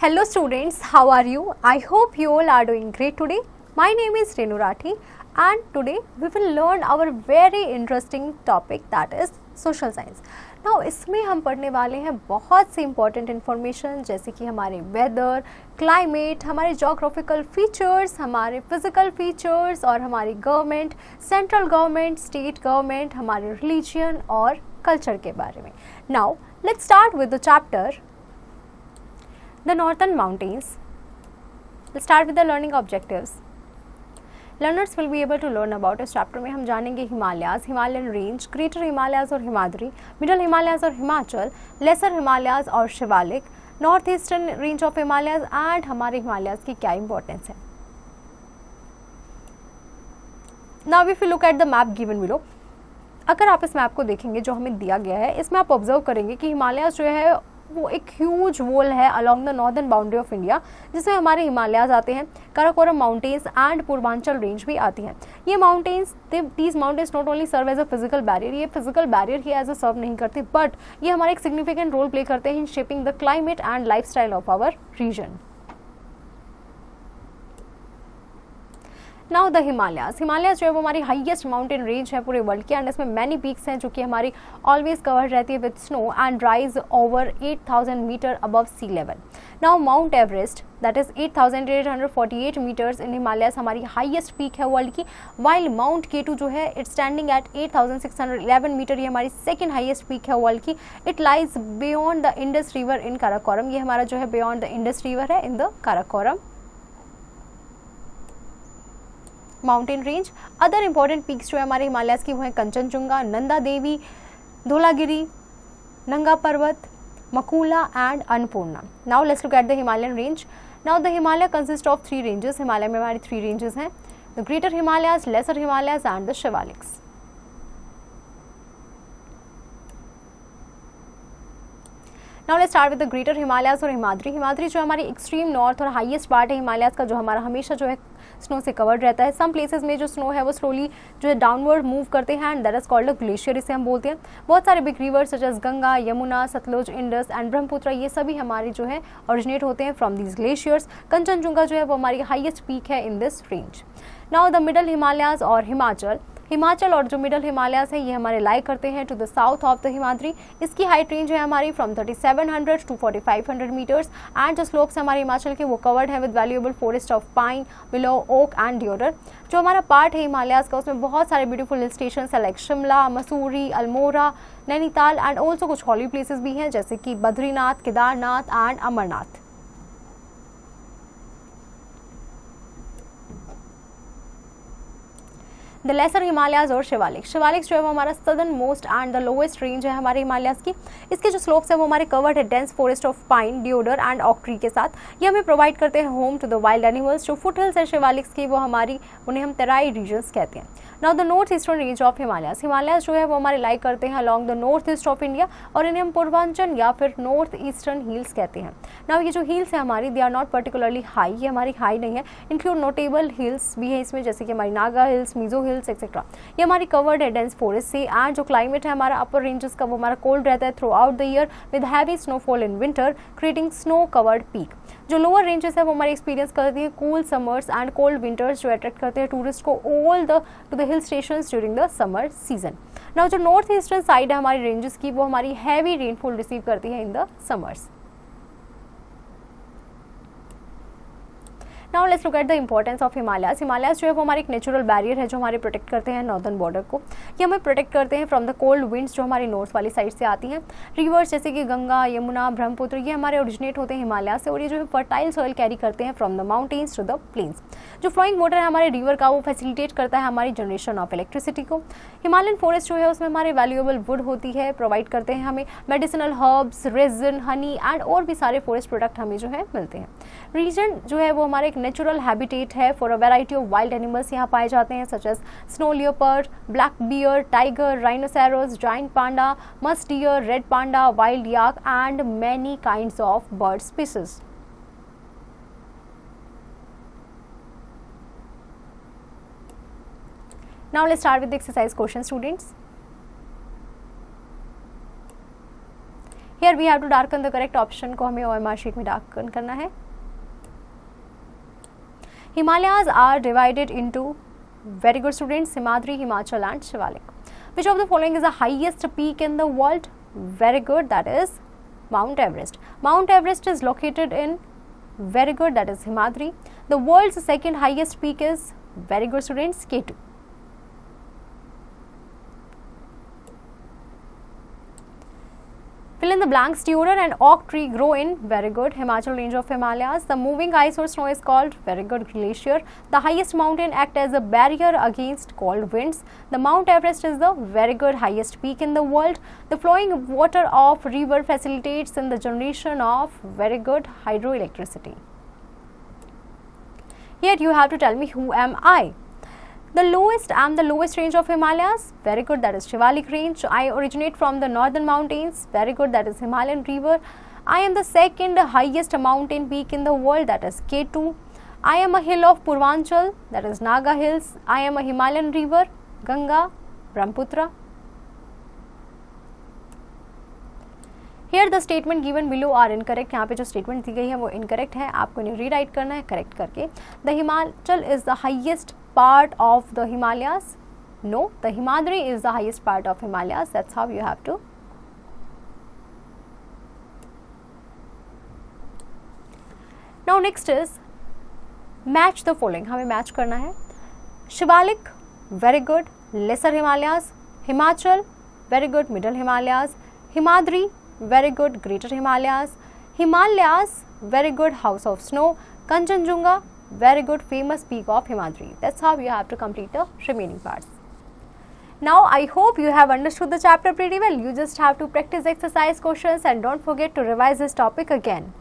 Hello students, how are you? I hope you all are doing great today. My name is Renu Rathi and today we will learn our very interesting topic, that is social science. Now इसमें हम पढ़ने वाले हैं बहुत सी important information जैसे कि हमारे weather, climate, हमारे geographical features, हमारे physical features और हमारी government, central government, state government, हमारे religion और culture के बारे में. Now let's start with the chapter The Northern Mountains. Let's start with the learning objectives. Learners will be able to learn about इस chapter में हम जानेंगे Himalayas, Himalayan range, greater Himalayas और हिमाद्री, मिडल हिमालयाज और हिमाचल, लेसर हिमालयाज और Shivalik, north eastern range of Himalayas and हमारे हिमालयाज की क्या इंपॉर्टेंस है. Now if you look at the map given below, अगर आप इस मैप को देखेंगे जो हमें दिया गया है, इसमें आप ऑब्जर्व करेंगे कि हिमालयाज जो है वो एक ह्यूज वॉल है along the northern boundary of India, जिसमें हमारे हिमालयाज आते हैं, Karakoram mountains and Purvanchal range भी आती हैं. ये mountains, these mountains not only serve as a physical barrier, ये फिजिकल बैरियर ही एज अ सर्व नहीं करते, बट ये हमारे एक सिग्निफिकेंट रोल प्ले करते हैं in shaping the climate and lifestyle of our region. Now the Himalayas जो है वो हमारी हाईएस्ट माउंटेन रेंज है पूरे वर्ल्ड की एंड इसमें मैनी पीक्स हैं जो कि हमारी ऑलवेज कवर्ड रहती है with snow and rise over 8000 metre above sea level. Now Mount Everest that is 8848 metres in Himalayas हमारी हाईएस्ट पीक है वर्ल्ड की, वाइल माउंट K2 जो है इट स्टैंडिंग एट 8611 मीटर, ये हमारी सेकंड हाईएस्ट पीक है वर्ल्ड की. It lies beyond the Indus river in Karakoram, ये हमारा जो है बियॉन्ड द इंडस रिवर है in the Karakoram mountain range. Other important peaks जो है हमारे हिमालयाज की वो है Kanchenjunga, Nanda Devi, Dhaulagiri, Nanga Parbat, Makalu and Annapurna. Now let's look at the Himalayan range. Now the Himalaya consist of 3 ranges. Himalaya में हमारी 3 रेंजेस हैं, the greater Himalayas, lesser Himalayas and the Shivaliks. Now let's start with the greater Himalayas और हिमाद्री. हिमाद्री जो हमारी एक्सट्रीम नॉर्थ और हाईएस्ट पार्ट है हिमालयाज का, जो हमारा हमेशा जो है स्नो से कवर्ड रहता है. सम प्लेसेस में जो स्नो है वो स्लोली जो है डाउनवर्ड मूव करते हैं and that is called a glacier, इसे हम बोलते हैं. बहुत सारे big rivers such as Ganga, Yamuna, Sutlej, Indus and Brahmaputra, ये सभी हमारी जो है ओरिजिनेट होते हैं फ्रॉम दीज ग्लेशियर्स. कंचनजुंगा जो है वो हमारी हाईएस्ट पीक है in this range. Now the middle Himalayas और हिमाचल और जो मिडल हिमालयाज है ये हमारे लाई करते हैं to the south of the Himadri. इसकी हाइट रेंज है हमारी फ्रॉम 3700 टू 4500 मीटर्स एंड जो स्लोप्स हमारे हिमाचल के वो कवर्ड है with valuable forest of pine, willow, oak and deodar. जो हमारा पार्ट है हिमालयाज का उसमें बहुत सारे ब्यूटीफुल हिल स्टेशन है like Shimla, Mussoorie, Almora, Nainital and also कुछ हॉली प्लेसेस भी हैं जैसे कि Badrinath, Kedarnath and Amarnath. The lesser Himalayas और शिवालिक्स जो है वो हमारा southern most and the lowest range है हमारे हिमालयाज की. इसके जो स्लोप्स है वो हमारे कवर्ड है dense forest of pine, deodar and oak tree के साथ. ये हमें प्रोवाइड करते हैं home to the wild animals. जो फुट हिल्स है शिवालिक्स की वो हमारी उन्हें हम तराई रीजन्स कहते हैं. Now the north eastern range of Himalayas जो है वो हमारे लाई करते हैं along the north east of India और इन्हें हम पूर्वांचल या फिर नॉर्थ ईस्टर्न हिल्स कहते हैं. नाउ ये जो हिल्स है हमारी they are not particularly high, ये हमारी हाई नहीं है. इंक्लूड नोटेबल हिल्स भी है इसमें जैसे कि हमारी Naga hills, Mizo hills etcetera. ये हमारी कवर्ड है डेंस फॉरेस्ट से एंड जो क्लाइमेट है हमारा अपर रेंजेस का वो हमारा कोल्ड रहता है through out the year with heavy snowfall in winter creating snow covered peak. जो लोअर रेंजेस है वो हमारे एक्सपीरियंस करती है cool summers and cold winters जो अट्रैक्ट करते हैं टूरिस्ट को all the two the hill stations during the summer season. Now जो नॉर्थ ईस्टर्न साइड है हमारी रेंजेस की वो हमारी हैवी रेनफॉल रिसीव करती है in the summers. Now let's look at the importance of Himalayas जो है वो हमारे एक नेचुरल बैरियर है जो हमारे प्रोटेक्ट करते हैं नॉर्दर्न बॉर्डर को. ये हमें प्रोटेक्ट करते हैं फ्रॉम द कोल्ड विंड्स जो हमारी नॉर्थ वाली साइड से आती हैं. रिवर्स जैसे कि गंगा, यमुना, ब्रह्मपुत्र ये हमारे ओरिजिनेट होते हैं हिमालय से और ये जो है फर्टाइल सॉइल कैरी करते हैं from the mountains to the plains. जो फ्लोइंग वाटर है हमारे रिवर का वो फैसिलिटेट करता है हमारी जनरेशन ऑफ इलेक्ट्रिसिटी को. हिमालयन फॉरेस्ट जो है उसमें हमारे वैल्यूएबल वुड होती है, प्रोवाइड करते हैं हमें medicinal herbs, resin, honey and और भी सारे फॉरेस्ट प्रोडक्ट हमें जो है मिलते हैं. रीजन जो है वो हमारे एक नेचुरल हैबिटेट है for a variety of wild animals यहाँ पाए जाते हैं such as snow leopard, black bear, tiger, rhinoceros, giant panda, musk deer, red panda, wild yak and many kinds of bird species. Now let's start with the exercise question, students. Here we have to darken the correct option को हमें OMR sheet में darken करना है. Himalayas are divided into, very good students, Himadri, Himachal and Shivalik. Which of the following is the highest peak in the world? Very good, that is Mount Everest. Mount Everest is located in, very good, that is Himadri. The world's second highest peak is, very good students, K2. Fill in the blanks. Deodar and oak tree grow in, very good, Himachal range of Himalayas. The moving ice or snow is called, very good, glacier. The highest mountain act as a barrier against cold winds. The Mount Everest is the, very good, highest peak in the world. The flowing water of river facilitates in the generation of, very good, hydroelectricity. Here you have to tell me who am I. The lowest range of Himalayas, very good, that is Shivalik range. I originate from the northern mountains, very good, that is Himalayan river. I am the second highest mountain peak in the world, that is K2. I am a hill of Purvanchal, that is Naga Hills. I am a Himalayan river, Ganga, Brahmaputra. Here the statement given below are incorrect. यहाँ पे जो statement दी गई है वो incorrect है, आपको इन्हें rewrite करना है correct करके. The Himachal is the highest part of the Himalayas. No, the Himadri is the highest part of Himalayas. That's how you have to. Now next is match the following. हमें match करना है. Shivalik, very good, lesser Himalayas. Himachal, very good, middle Himalayas. Himadri, very good, greater Himalayas. Himalayas, very good, house of snow. Kanchenjunga, very good, famous peak of Himadri. That's how you have to complete the remaining parts. Now I hope you have understood the chapter pretty well. You just have to practice exercise questions and don't forget to revise this topic again.